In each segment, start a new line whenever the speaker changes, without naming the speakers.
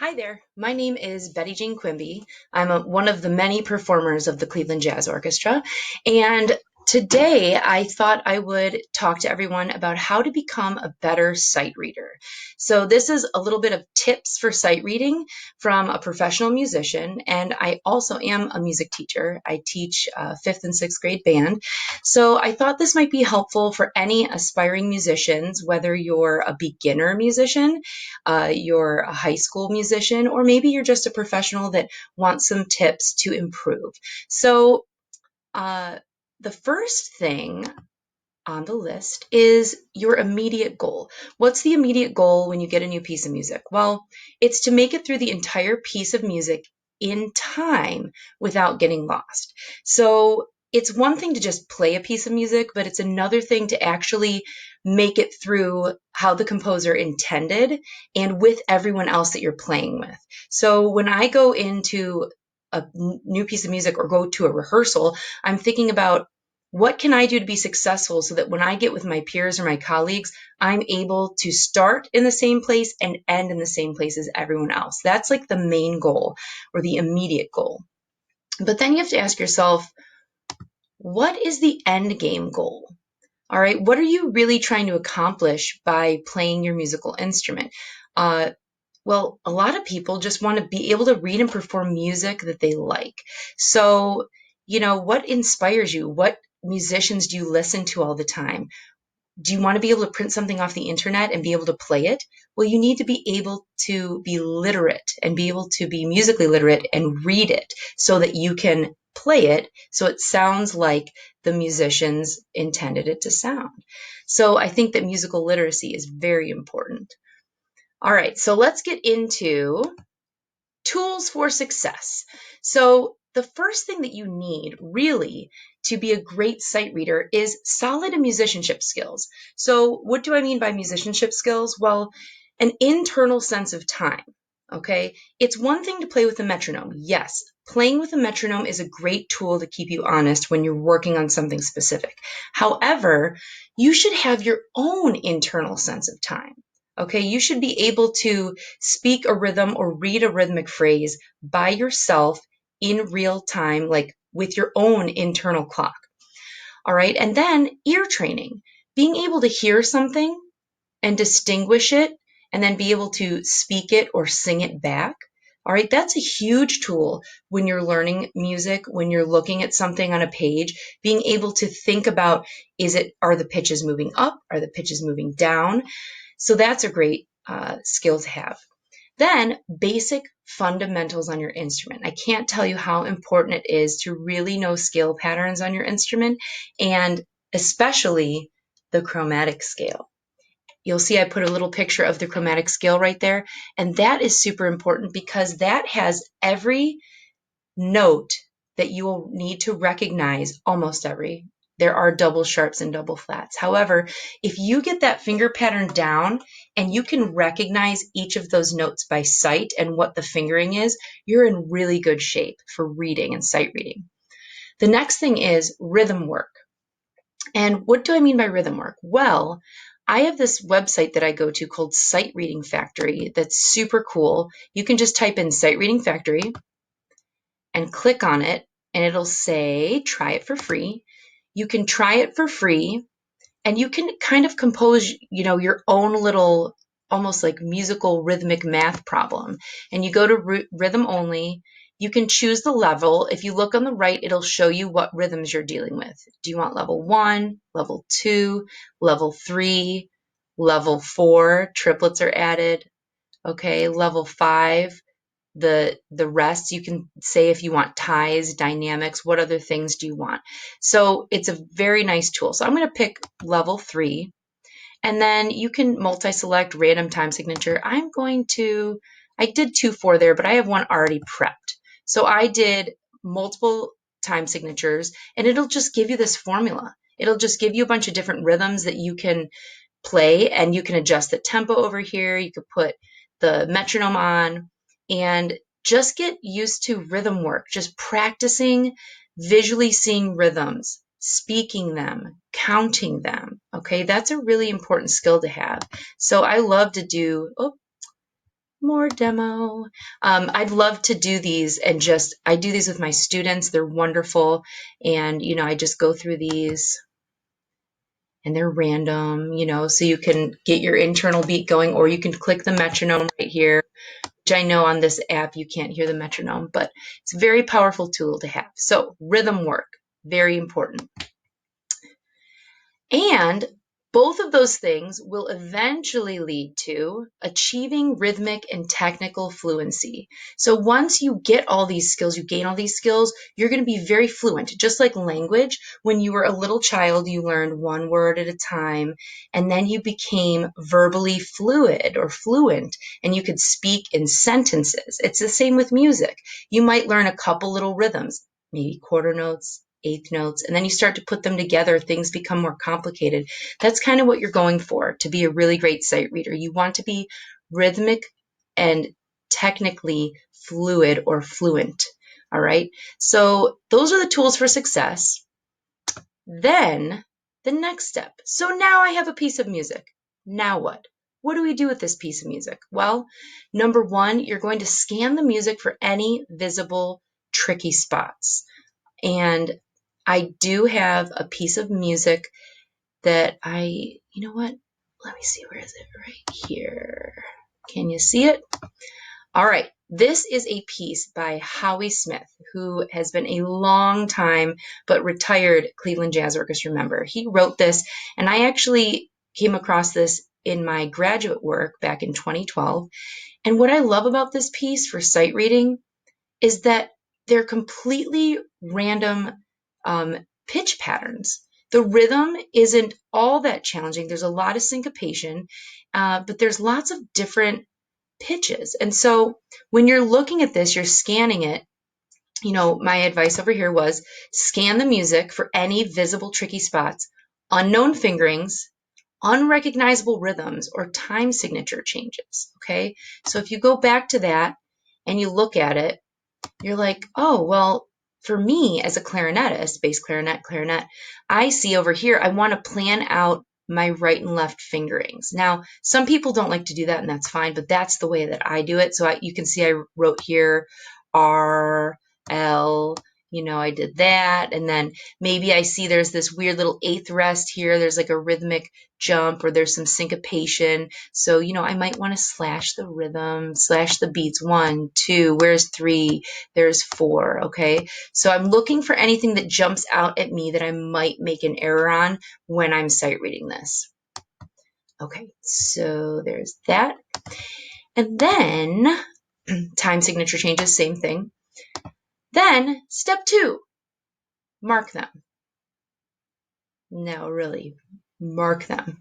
Hi there, my name is Bettyjeane Quimby. I'm one of the many performers of the Cleveland Jazz Orchestra, and today I thought I would talk to everyone about how to become a better sight reader. So this is a little bit of tips for sight reading from a professional musician, and I also am a music teacher. I teach 5th and 6th grade band, so I thought this might be helpful for any aspiring musicians, whether you're a beginner musician, you're a high school musician, or maybe you're just a professional that wants some tips to improve. So the first thing on the list is your immediate goal. What's the immediate goal when you get a new piece of music? Well, it's to make it through the entire piece of music in time without getting lost. So it's one thing to just play a piece of music, but it's another thing to actually make it through how the composer intended and with everyone else that you're playing with. So when I go into a new piece of music or go to a rehearsal, I'm thinking about what can I do to be successful so that when I get with my peers or my colleagues, I'm able to start in the same place and end in the same place as everyone else. That's like the main goal or the immediate goal. But then you have to ask yourself, what is the end game goal? All right, what are you really trying to accomplish by playing your musical instrument? Well, a lot of people just want to be able to read and perform music that they like. So, what inspires you? What musicians do you listen to all the time? Do you want to be able to print something off the internet and be able to play it? Well, you need to be able to be literate and be able to be musically literate and read it so that you can play it so it sounds like the musicians intended it to sound. So I think that musical literacy is very important. All right, so let's get into tools for success. So the first thing that you need really to be a great sight reader is solid musicianship skills. So what do I mean by musicianship skills? Well, an internal sense of time. Okay, it's one thing to play with a metronome. Yes, playing with a metronome is a great tool to keep you honest when you're working on something specific. However, you should have your own internal sense of time. Okay, you should be able to speak a rhythm or read a rhythmic phrase by yourself in real time, like with your own internal clock. All right, and then ear training, being able to hear something and distinguish it and then be able to speak it or sing it back. All right, that's a huge tool when you're learning music, when you're looking at something on a page, being able to think about, are the pitches moving up? Are the pitches moving down? So that's a great skill to have. Then basic fundamentals on your instrument. I can't tell you how important it is to really know scale patterns on your instrument and especially the chromatic scale. You'll see I put a little picture of the chromatic scale right there, and that is super important because that has every note that you will need to recognize, almost every. There are double sharps and double flats. However, if you get that finger pattern down and you can recognize each of those notes by sight and what the fingering is, you're in really good shape for reading and sight reading. The next thing is rhythm work. And what do I mean by rhythm work? Well, I have this website that I go to called Sightreading Factory that's super cool. You can just type in Sightreading Factory and click on it, and it'll say try it for free. You can try it for free, and you can kind of compose, your own little almost like musical rhythmic math problem. And you go to rhythm only. You can choose the level. If you look on the right, it'll show you what rhythms you're dealing with. Do you want level 1, level 2, level 3, level 4? Triplets are added. Okay, level 5. The rest, you can say if you want ties, dynamics, what other things do you want? So it's a very nice tool. So I'm going to pick level 3, and then you can multi-select random time signature. I did 2-4 there, but I have one already prepped. So I did multiple time signatures, and it'll just give you this formula. It'll just give you a bunch of different rhythms that you can play, and you can adjust the tempo over here. You could put the metronome on and just get used to rhythm work, just practicing visually seeing rhythms, speaking them, counting them. Okay, that's a really important skill to have. So I love to do, more demo. I'd love to do these and I do these with my students. They're wonderful. And, I just go through these and they're random, so you can get your internal beat going, or you can click the metronome right here, which I know on this app you can't hear the metronome, but it's a very powerful tool to have. So rhythm work, very important. And both of those things will eventually lead to achieving rhythmic and technical fluency. So once you get all these skills, you gain all these skills, you're going to be very fluent. Just like language, when you were a little child, you learned one word at a time, and then you became verbally fluid or fluent, and you could speak in sentences. It's the same with music. You might learn a couple little rhythms, maybe quarter notes, eighth notes, and then you start to put them together, things become more complicated. That's kind of what you're going for to be a really great sight reader. You want to be rhythmic and technically fluid or fluent. All right. So those are the tools for success. Then the next step. So now I have a piece of music. Now what? What do we do with this piece of music? Well, number one, you're going to scan the music for any visible tricky spots. And I do have a piece of music that you know what? Let me see, where is it? Right here. Can you see it? All right. This is a piece by Howie Smith, who has been a long time but retired Cleveland Jazz Orchestra member. He wrote this, and I actually came across this in my graduate work back in 2012. And what I love about this piece for sight reading is that they're completely random pitch patterns. The rhythm isn't all that challenging. There's a lot of syncopation, but there's lots of different pitches. And so when you're looking at this, you're scanning it. My advice over here was scan the music for any visible tricky spots, unknown fingerings, unrecognizable rhythms, or time signature changes. Okay, so if you go back to that and you look at it, you're like, oh, well, for me as a clarinetist, bass clarinet, I see over here, I want to plan out my right and left fingerings. Now, some people don't like to do that, and that's fine, but that's the way that I do it. So you can see I wrote here R, L, I did that. And then maybe I see there's this weird little eighth rest here. There's like a rhythmic jump, or there's some syncopation. So, I might want to slash the rhythm, slash the beats. 1, 2, where's 3? There's 4. Okay. So I'm looking for anything that jumps out at me that I might make an error on when I'm sight reading this. Okay. So there's that. And then time signature changes, same thing. Then step 2, mark them. No, really, mark them.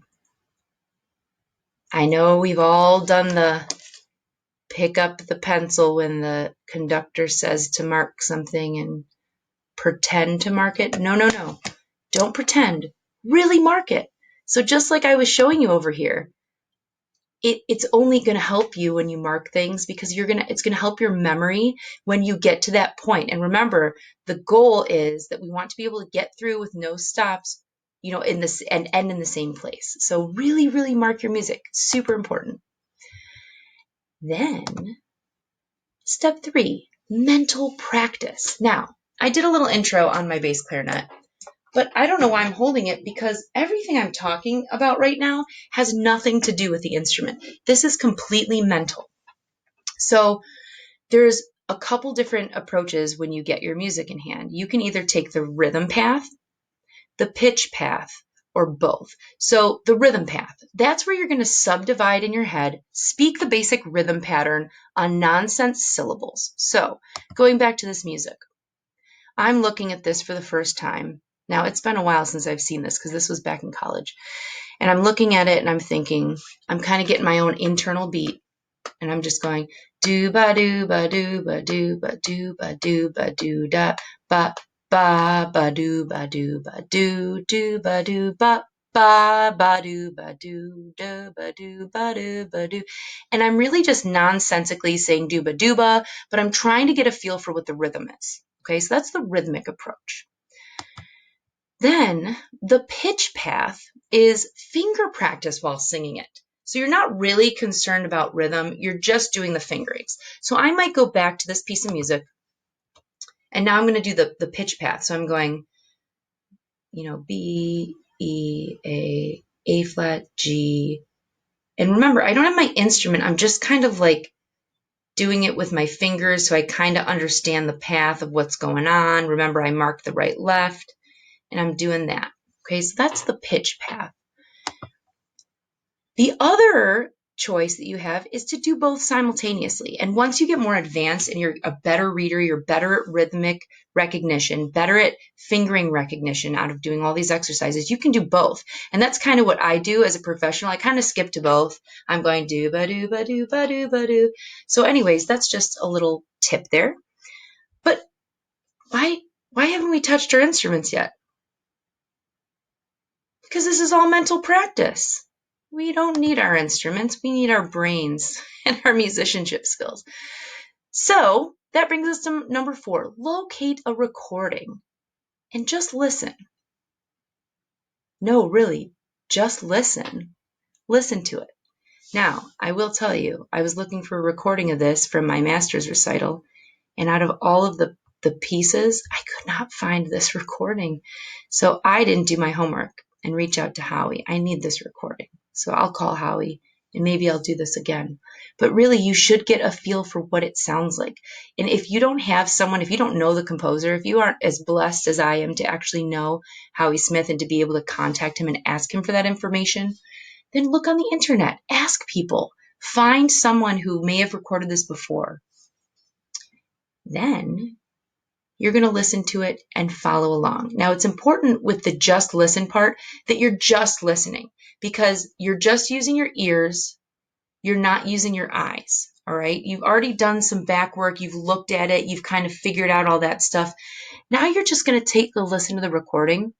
I know we've all done the pick up the pencil when the conductor says to mark something and pretend to mark it. No. Don't pretend. Really mark it. So just like I was showing you over here, it's only going to help you when you mark things, because it's going to help your memory when you get to that point. And remember, the goal is that we want to be able to get through with no stops, in this and end in the same place. So really, really mark your music. Super important. Then step 3, mental practice. Now, I did a little intro on my bass clarinet, but I don't know why I'm holding it, because everything I'm talking about right now has nothing to do with the instrument. This is completely mental. So there's a couple different approaches when you get your music in hand. You can either take the rhythm path, the pitch path, or both. So the rhythm path, that's where you're going to subdivide in your head, speak the basic rhythm pattern on nonsense syllables. So going back to this music, I'm looking at this for the first time. Now, it's been a while since I've seen this, because this was back in college. And I'm looking at it and I'm thinking, I'm kind of getting my own internal beat. And I'm just going, do ba do ba do ba do ba do ba do ba do da ba ba do ba do ba do ba do ba ba do ba do da ba do ba do ba do. And I'm really just nonsensically saying do ba, but I'm trying to get a feel for what the rhythm is. Okay, so that's the rhythmic approach. Then the pitch path is finger practice while singing it. So you're not really concerned about rhythm. You're just doing the fingerings. So I might go back to this piece of music, and now I'm going to do the pitch path. So I'm going, B, E, A flat, G. And remember, I don't have my instrument. I'm just kind of like doing it with my fingers, so I kind of understand the path of what's going on. Remember, I marked the right, left, and I'm doing that. Okay, so that's the pitch path. The other choice that you have is to do both simultaneously. And once you get more advanced and you're a better reader, you're better at rhythmic recognition, better at fingering recognition out of doing all these exercises, you can do both. And that's kind of what I do as a professional. I kind of skip to both. I'm going do ba do ba do ba do ba do. So anyways, that's just a little tip there. But why haven't we touched our instruments yet? Because this is all mental practice. We don't need our instruments. We need our brains and our musicianship skills. So that brings us to number 4. Locate a recording and just listen. No, really, just listen. Listen to it. Now, I will tell you, I was looking for a recording of this from my master's recital, and out of all of the pieces, I could not find this recording. So I didn't do my homework and reach out to Howie. I need this recording. So I'll call Howie and maybe I'll do this again. But really, you should get a feel for what it sounds like. And if you don't have someone, if you don't know the composer, if you aren't as blessed as I am to actually know Howie Smith and to be able to contact him and ask him for that information, then look on the internet, ask people, find someone who may have recorded this before. Then you're going to listen to it and follow along. Now, it's important with the just listen part that you're just listening, because you're just using your ears. You're not using your eyes. All right. You've already done some back work. You've looked at it. You've kind of figured out all that stuff. Now you're just going to take a listen to the recording.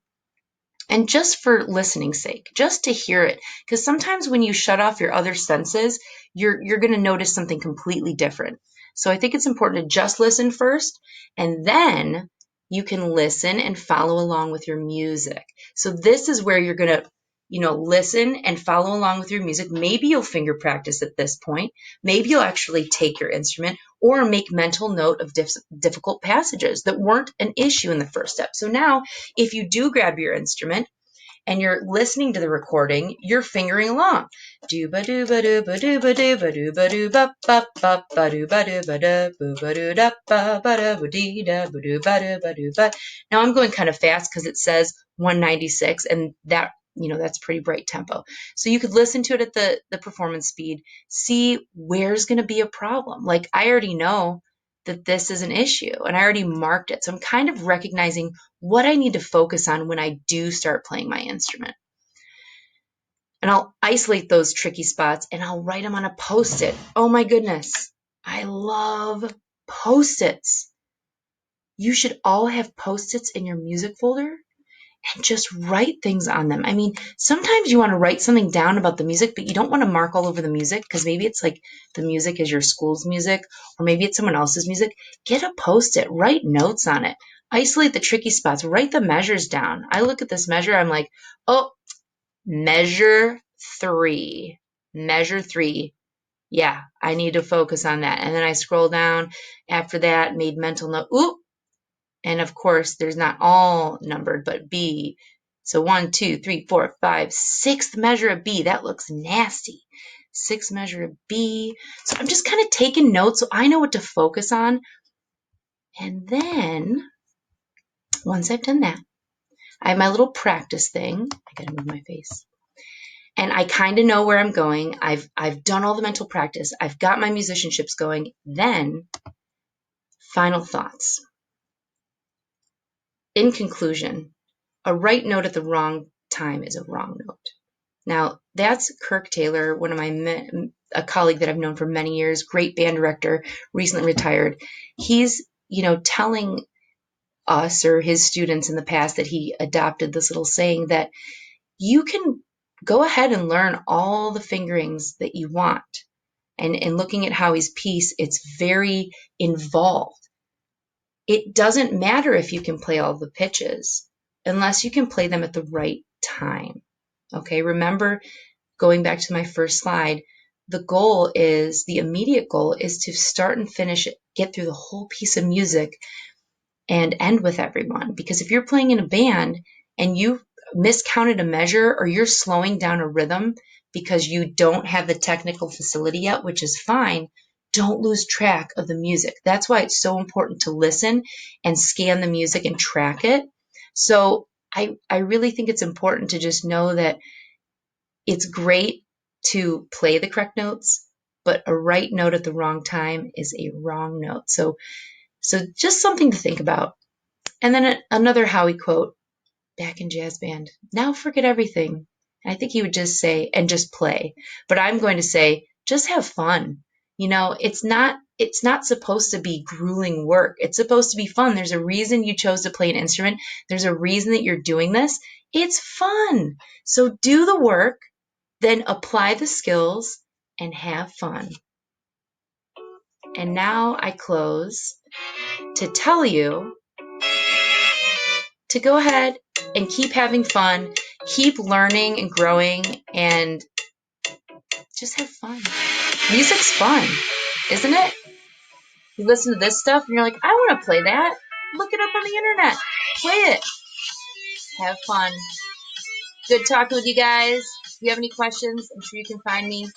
And just for listening's sake, just to hear it, because sometimes when you shut off your other senses, you're going to notice something completely different. So I think it's important to just listen first, and then you can listen and follow along with your music. So this is where you're going to, listen and follow along with your music. Maybe you'll finger practice at this point. Maybe you'll actually take your instrument or make mental note of difficult passages that weren't an issue in the first step. So now, if you do grab your instrument and you're listening to the recording, you're fingering along. Do ba do ba do ba do ba do ba do ba do ba ba ba ba do ba do ba da boo ba do da ba ba da ba dee da ba do ba do ba do ba. Now I'm going kind of fast because it says 196, and that that's pretty bright tempo. So you could listen to it at the performance speed, see where's going to be a problem. Like, I already know that this is an issue and I already marked it. So I'm kind of recognizing what I need to focus on when I do start playing my instrument. And I'll isolate those tricky spots and I'll write them on a Post-it. Oh my goodness, I love Post-its. You should all have Post-its in your music folder and just write things on them. I mean, sometimes you want to write something down about the music, but you don't want to mark all over the music because maybe it's like the music is your school's music, or maybe it's someone else's music. Get a Post-it, write notes on it, isolate the tricky spots, write the measures down. I look at this measure, I'm like, oh, measure 3. Measure 3. Yeah, I need to focus on that. And then I scroll down after that, made mental note. Ooh, and of course, there's not all numbered, but B. So 1, 2, 3, 4, 5, 6th measure of B. That looks nasty. 6th measure of B. So I'm just kind of taking notes so I know what to focus on. And then once I've done that, I have my little practice thing. I gotta move my face. And I kind of know where I'm going. I've done all the mental practice. I've got my musicianships going. Then, final thoughts. In conclusion, a right note at the wrong time is a wrong note. Now, that's Kirk Taylor, one of a colleague that I've known for many years, great band director, recently retired. He's, telling us or his students in the past that he adopted this little saying that you can go ahead and learn all the fingerings that you want. And looking at Howie's piece, it's very involved. It doesn't matter if you can play all the pitches unless you can play them at the right time. Okay, remember, going back to my first slide, the immediate goal is to start and finish, get through the whole piece of music and end with everyone. Because if you're playing in a band and you miscounted a measure or you're slowing down a rhythm because you don't have the technical facility yet, which is fine, don't lose track of the music. That's why it's so important to listen and scan the music and track it. So I really think it's important to just know that it's great to play the correct notes, but a right note at the wrong time is a wrong note. So just something to think about. And then another Howie quote, back in jazz band, now forget everything. And I think he would just say, and just play. But I'm going to say, just have fun. It's not supposed to be grueling work. It's supposed to be fun. There's a reason you chose to play an instrument. There's a reason that you're doing this. It's fun. So do the work, then apply the skills and have fun. And now I close to tell you to go ahead and keep having fun, keep learning and growing, and just have fun. Music's fun, isn't it? You listen to this stuff and you're like, I want to play that. Look it up on the internet. Play it. Have fun. Good talking with you guys. If you have any questions, I'm sure you can find me